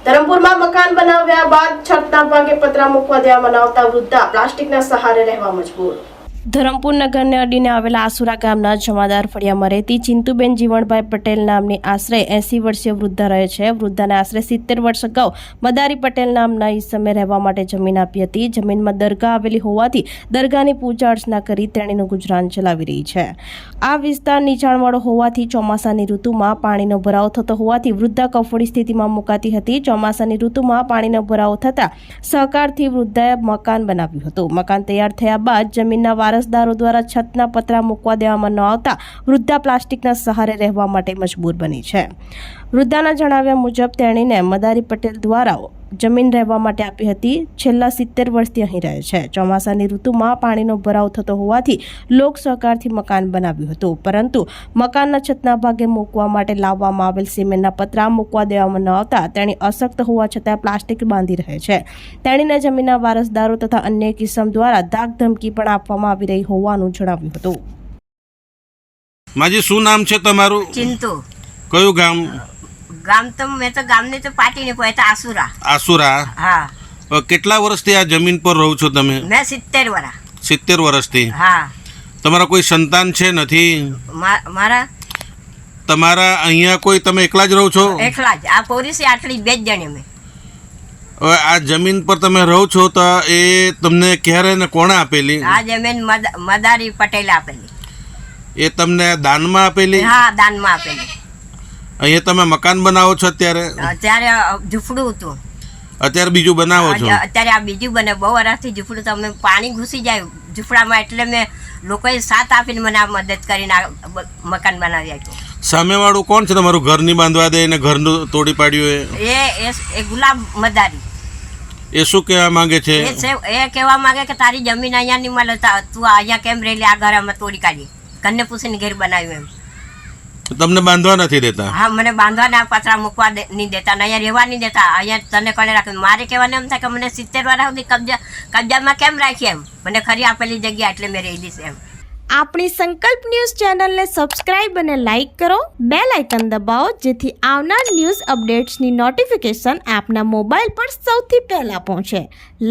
ધરમપુરમાં મકાન બનાવ્યા બાદ છતના ભાગે પતરા મૂકવા દેવામાં ન આવતા વૃદ્ધા પ્લાસ્ટિકના સહારે રહેવા મજબૂર। ધરમપુર નગરને અડીને આવેલા આસુરા ગામના જમાદાર ફળિયામાં રહેતી ચિંતુબેન જીવણભાઈ પટેલ નામની આશરે 80 વર્ષીય વૃદ્ધા રહે છે। વૃદ્ધાને આશરે 70 વર્ષ અગાઉ મદારી પટેલ નામના ઈસમે રહેવા માટે જમીન આપી હતી। જમીનમાં દરગાહ આવેલી હોવાથી દરગાહની પૂજા અર્ચના કરી તેણીનું ગુજરાન ચલાવી રહી છે। આ વિસ્તાર નીચાણવાળો હોવાથી ચોમાસાની ઋતુમાં પાણીનો ભરાવ થતો હોવાથી વૃદ્ધા કફોડી સ્થિતિમાં મુકાતી હતી। ચોમાસાની ઋતુમાં પાણીનો ભરાવ થતા સહકારથી વૃદ્ધાએ મકાન બનાવ્યું હતું। મકાન તૈયાર થયા બાદ જમીનના વારસદારો દ્વારા છતના પતરા મૂકવા દેવામાં ન આવતા વૃદ્ધા પ્લાસ્ટિકના સહારે રહેવા માટે મજબૂર બની છે। વૃદ્ધાના જણાવ્યા મુજબ તેણીને મદારી પટેલ દ્વારા જમીન રહેવા માટે આપી હતી। છેલ્લા 70 વર્ષથી અહીં રહે છે। ચોમાસાની ઋતુમાં પાણીનો ભરાવ થતો હોવાથી લોક સહકારથી મકાન બનાવ્યું હતું, પરંતુ મકાનના છતના ભાગે મૂકવા માટે લાવવામાં આવેલ સિમેન્ટના પતરા મૂકવા દેવામાં ન આવતા તેણી અશક્ત હોવા છતાં પ્લાસ્ટિક બાંધી રહે છે। તેણીને જમીનના વારસદારો તથા અન્ય કિસ્મ દ્વારા ધાક ધમકી પણ આપવામાં આવી રહી હોવાનું જણાવ્યું હતું। માજી શું નામ છે તમારું? ચિંતુ। કયું ગામ? ગામ તો મેં તો ગામને તો પાટી ને કોઈ આસુરા। આસુરા। હા। કેટલા વર્ષથી આ જમીન પર રહો છો તમે? મેં 70 વર્ષ। 70 વર્ષથી? હા। તમારા કોઈ સંતાન છે? નથી? મારા તમારા અહીંયા કોઈ તમે એકલા જ રહો છો? એકલા જ। આ પોલીસી આટલી 2 જણ અમે। હવે આ જમીન પર તમે રહો છો તો એ તમને ક્યારે ને કોણે આપેલી? આ જમીન મદારી પટેલ આપેલી। એ તમને દાનમાં આપેલી? હા, દાનમાં આપેલી। અહીંયા તમે મકાન બનાવો છો અત્યારે? અત્યારે ઝૂંપડું હતું। અત્યારે બીજું બનાવો છો? અત્યારે આ બીજું બને। બહુ વર્ષથી ઝૂંપડું, તમે પાણી ઘૂસી જાય ઝૂંપડામાં, એટલે મેં લોકોએ સાથ આપીને મને આ મદદ કરીને આ મકાન બનાવી આપ્યું। સામેવાળું કોણ છે તમારું? ઘર નહીં બાંધવા દે ને ઘરનું તોડી પાડ્યું? એ ગુલાબ મદારી। એ શું કહેવા માંગે છે? એ કહેવા માંગે કે તારી જમીન અહીંયા નહીં મળે, તું અહીંયા કેમ રહેલી? આ ઘર અમે તોડી કાઢી, ઘરને પૂછીને ઘેર બનાવ્યું એમ। તમને બાંધવા નથી દેતા? હા, મને બાંધવાના પતરા મૂકવા નહીં દેતા, અહીંયા રહેવા નહીં દેતા। અહીંયા તને કોને રાખ્યું? મારે કહેવાને એમ થાય કે મને 70 વર્ષ સુધી કબજામાં કેમ રાખી એમ? મને ખરી આપેલી જગ્યા એટલે મેં રહી દઈશ એમ। આપણી સંકલ્પ ન્યૂઝ ચેનલને સબસ્ક્રાઇબ અને લાઇક કરો, બેલ આઇકન દબાવો, જેથી આવનાર ન્યૂઝ અપડેટ્સની નોટિફિકેશન આપના મોબાઈલ પર સૌથી પહેલા પહોંચે।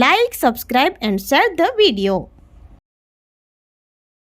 Like, subscribe and share the video.